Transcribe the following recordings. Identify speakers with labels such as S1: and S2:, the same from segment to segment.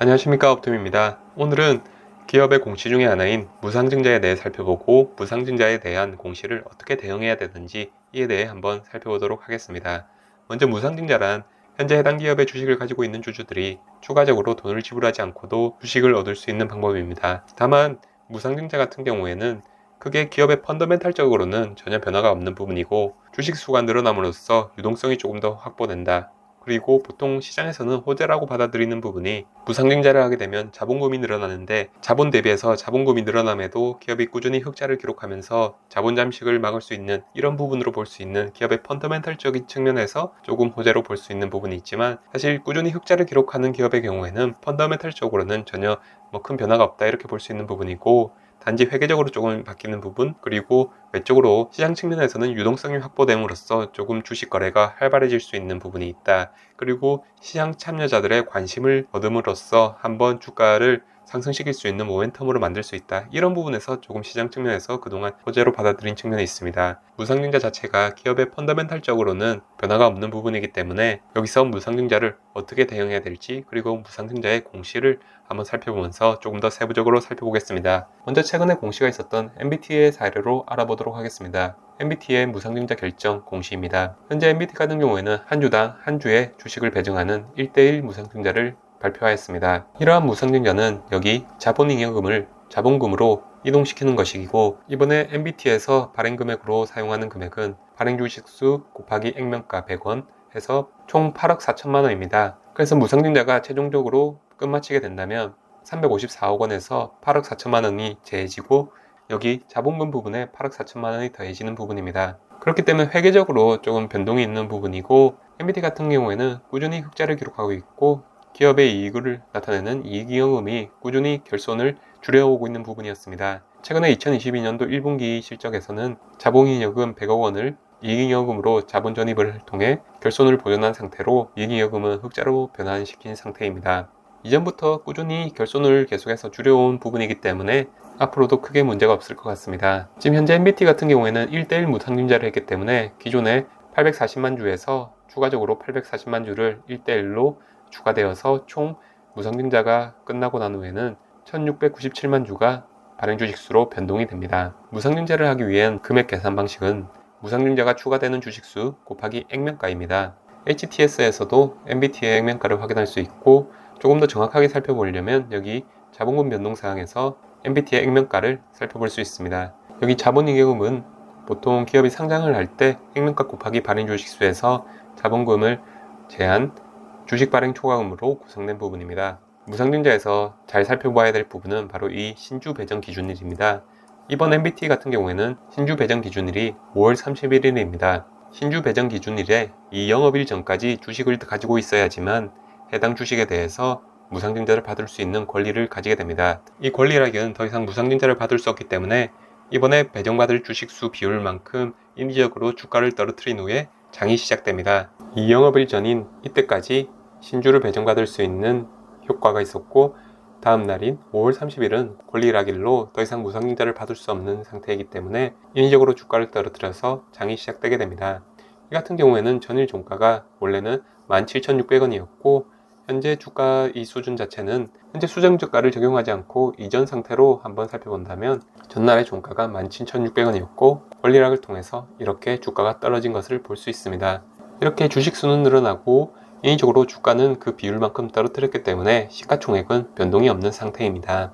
S1: 안녕하십니까, 업템입니다. 오늘은 기업의 공시 중에 하나인 무상증자에 대해 살펴보고 무상증자에 대한 공시를 어떻게 대응해야 되는지 이에 대해 한번 살펴보도록 하겠습니다. 먼저 무상증자란 현재 해당 기업의 주식을 가지고 있는 주주들이 추가적으로 돈을 지불하지 않고도 주식을 얻을 수 있는 방법입니다. 다만 무상증자 같은 경우에는 그게 기업의 펀더멘탈적으로는 전혀 변화가 없는 부분이고 주식 수가 늘어남으로써 유동성이 조금 더 확보된다. 그리고 보통 시장에서는 호재라고 받아들이는 부분이 무상증자를 하게 되면 자본금이 늘어나는데 자본 대비해서 자본금이 늘어남에도 기업이 꾸준히 흑자를 기록하면서 자본 잠식을 막을 수 있는 이런 부분으로 볼 수 있는 기업의 펀더멘탈적인 측면에서 조금 호재로 볼 수 있는 부분이 있지만 사실 꾸준히 흑자를 기록하는 기업의 경우에는 펀더멘탈적으로는 전혀 큰 변화가 없다 이렇게 볼 수 있는 부분이고 단지 회계적으로 조금 바뀌는 부분 그리고 외적으로 시장 측면에서는 유동성이 확보됨으로써 조금 주식 거래가 활발해질 수 있는 부분이 있다. 그리고 시장 참여자들의 관심을 얻음으로써 한번 주가를 상승시킬 수 있는 모멘텀으로 만들 수 있다. 이런 부분에서 조금 시장 측면에서 그동안 호재로 받아들인 측면이 있습니다. 무상증자 자체가 기업의 펀더멘탈적으로는 변화가 없는 부분이기 때문에 여기서 무상증자를 어떻게 대응해야 될지 그리고 무상증자의 공시를 한번 살펴보면서 조금 더 세부적으로 살펴보겠습니다. 먼저 최근에 공시가 있었던 MBT의 사례로 알아보도록 하겠습니다. MBT의 무상증자 결정 공시입니다. 현재 MBT 같은 경우에는 한 주당 한 주의 주식을 배정하는 1대1 무상증자를 발표하였습니다. 이러한 무상증자는 여기 자본잉여금을 자본금으로 이동시키는 것이고 이번에 MBT에서 발행금액으로 사용하는 금액은 발행주식수 곱하기 액면가 100원 해서 총 8억 4천만 원입니다. 그래서 무상증자가 최종적으로 끝마치게 된다면 354억 원에서 8억 4천만 원이 제해지고 여기 자본금 부분에 8억 4천만 원이 더해지는 부분입니다. 그렇기 때문에 회계적으로 조금 변동이 있는 부분이고 MBT 같은 경우에는 꾸준히 흑자를 기록하고 있고 기업의 이익을 나타내는 이익잉여금이 꾸준히 결손을 줄여오고 있는 부분이었습니다. 최근에 2022년도 1분기 실적에서는 자본잉여금 100억 원을 이익잉여금으로 자본 전입을 통해 결손을 보존한 상태로 이익잉여금은 흑자로 변환시킨 상태입니다. 이전부터 꾸준히 결손을 계속해서 줄여온 부분이기 때문에 앞으로도 크게 문제가 없을 것 같습니다. 지금 현재 MBT 같은 경우에는 1대1 무상증자를 했기 때문에 기존에 840만 주에서 추가적으로 840만 주를 1대1로 추가되어서 총 무상증자가 끝나고 난 후에는 1697만 주가 발행주식수로 변동이 됩니다. 무상증자를 하기 위한 금액 계산 방식은 무상증자가 추가되는 주식수 곱하기 액면가입니다. HTS에서도 MBT의 액면가를 확인할 수 있고 조금 더 정확하게 살펴보려면 여기 자본금 변동사항에서 MBT의 액면가를 살펴볼 수 있습니다. 여기 자본잉여금은 보통 기업이 상장을 할 때 액면가 곱하기 발행주식수에서 자본금을 제한 주식 발행 초과금으로 구성된 부분입니다. 무상증자에서 잘 살펴봐야 될 부분은 바로 이 신주 배정 기준일입니다. 이번 MBT 같은 경우에는 신주 배정 기준일이 5월 31일입니다. 신주 배정 기준일에 이 영업일 전까지 주식을 가지고 있어야지만 해당 주식에 대해서 무상증자를 받을 수 있는 권리를 가지게 됩니다. 이 권리라기는 더 이상 무상증자를 받을 수 없기 때문에 이번에 배정받을 주식수 비율만큼 인위적으로 주가를 떨어뜨린 후에 장이 시작됩니다. 이 영업일 전인 이때까지 신주를 배정받을 수 있는 효과가 있었고 다음 날인 5월 30일은 권리락일로 더 이상 무상증자를 받을 수 없는 상태이기 때문에 인위적으로 주가를 떨어뜨려서 장이 시작되게 됩니다. 이 같은 경우에는 전일 종가가 원래는 17,600원이었고 현재 주가 이 수준 자체는 현재 수정주가를 적용하지 않고 이전 상태로 한번 살펴본다면 전날의 종가가 17,600원이었고 권리락을 통해서 이렇게 주가가 떨어진 것을 볼 수 있습니다. 이렇게 주식수는 늘어나고 인위적으로 주가는 그 비율만큼 떨어뜨렸기 때문에 시가총액은 변동이 없는 상태입니다.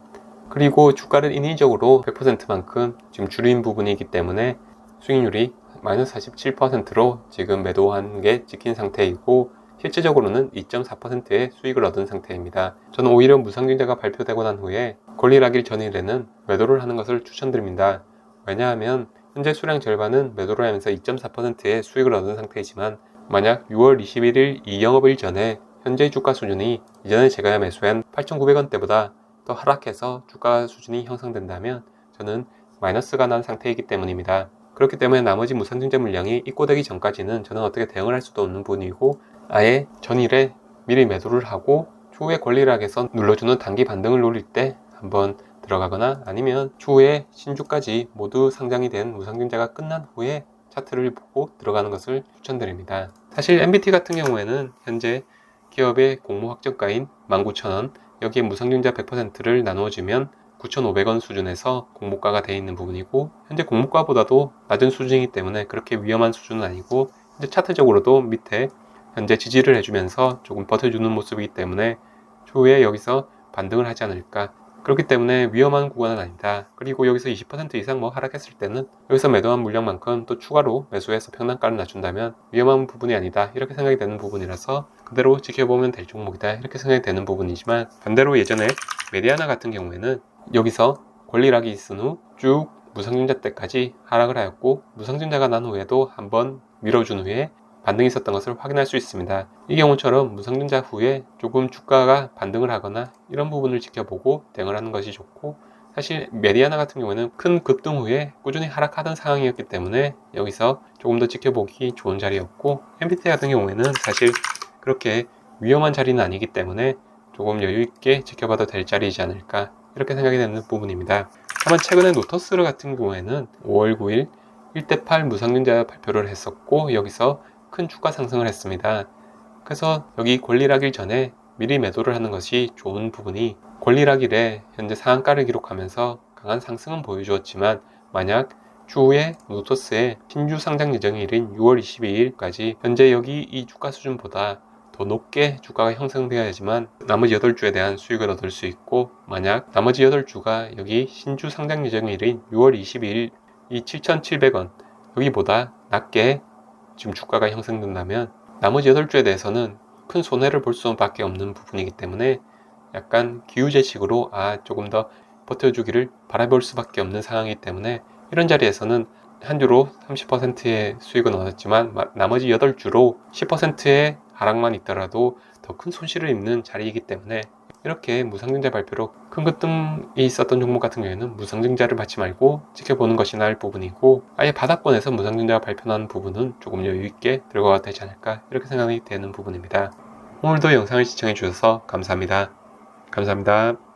S1: 그리고 주가를 인위적으로 100%만큼 지금 줄인 부분이기 때문에 수익률이 마이너스 47%로 지금 매도한 게 찍힌 상태이고 실질적으로는 2.4%의 수익을 얻은 상태입니다. 저는 오히려 무상증자가 발표되고 난 후에 권리락일 전일에는 매도를 하는 것을 추천드립니다. 왜냐하면 현재 수량 절반은 매도를 하면서 2.4%의 수익을 얻은 상태이지만 만약 6월 21일 이 영업일 전에 현재 주가 수준이 이전에 제가 매수한 8,900원대보다 더 하락해서 주가 수준이 형성된다면 저는 마이너스가 난 상태이기 때문입니다. 그렇기 때문에 나머지 무상증자 물량이 입고되기 전까지는 저는 어떻게 대응을 할 수도 없는 부분이고 아예 전일에 미리 매도를 하고 추후에 권리락에서 눌러주는 단기 반등을 노릴 때 한번 들어가거나 아니면 추후에 신주까지 모두 상장이 된 무상증자가 끝난 후에 차트를 보고 들어가는 것을 추천드립니다. 사실 MBT 같은 경우에는 현재 기업의 공모 확정가인 19,000원 여기에 무상증자 100%를 나누어주면 9,500원 수준에서 공모가가 되어 있는 부분이고, 현재 공모가보다도 낮은 수준이기 때문에 그렇게 위험한 수준은 아니고, 현재 차트적으로도 밑에 현재 지지를 해주면서 조금 버텨주는 모습이기 때문에 추후에 여기서 반등을 하지 않을까. 그렇기 때문에 위험한 구간은 아니다. 그리고 여기서 20% 이상 하락했을 때는 여기서 매도한 물량만큼 또 추가로 매수해서 평단가를 낮춘다면 위험한 부분이 아니다, 이렇게 생각이 되는 부분이라서 그대로 지켜보면 될 종목이다, 이렇게 생각이 되는 부분이지만, 반대로 예전에 메디아나 같은 경우에는 여기서 권리락이 있은 후 쭉 무상증자 때까지 하락을 하였고, 무상증자가 난 후에도 한번 밀어준 후에 반등이 있었던 것을 확인할 수 있습니다. 이 경우처럼 무상증자 후에 조금 주가가 반등을 하거나 이런 부분을 지켜보고 대응을 하는 것이 좋고, 사실 메디아나 같은 경우에는 큰 급등 후에 꾸준히 하락하던 상황이었기 때문에 여기서 조금 더 지켜보기 좋은 자리였고, MBT 같은 경우에는 사실 그렇게 위험한 자리는 아니기 때문에 조금 여유있게 지켜봐도 될 자리이지 않을까, 이렇게 생각이 되는 부분입니다. 다만 최근에 노터스 같은 경우에는 5월 9일 1대8 무상증자 발표를 했었고, 여기서 큰 주가 상승을 했습니다. 그래서 여기 권리락일 전에 미리 매도를 하는 것이 좋은 부분이, 권리락일에 현재 상한가를 기록하면서 강한 상승은 보여주었지만, 만약 추후에 노터스의 신주 상장 예정일인 6월 22일까지 현재 여기 이 주가 수준보다 더 높게 주가가 형성되어야지만 나머지 8주에 대한 수익을 얻을 수 있고, 만약 나머지 8주가 여기 신주 상장 예정일인 6월 22일 이 7,700원 여기보다 낮게 지금 주가가 형성된다면 나머지 8주에 대해서는 큰 손해를 볼 수밖에 없는 부분이기 때문에 약간 기우제식으로 조금 더 버텨주기를 바라볼 수밖에 없는 상황이기 때문에, 이런 자리에서는 한 주로 30%의 수익은 얻었지만 나머지 8주로 10%의 하락만 있더라도 더 큰 손실을 입는 자리이기 때문에, 이렇게 무상증자 발표로 큰 급등이 있었던 종목 같은 경우에는 무상증자를 받지 말고 지켜보는 것이 나을 부분이고, 아예 바닥권에서 무상증자가 발표나는 부분은 조금 여유있게 들어가야 되지 않을까, 이렇게 생각이 되는 부분입니다. 오늘도 영상을 시청해 주셔서 감사합니다. 감사합니다.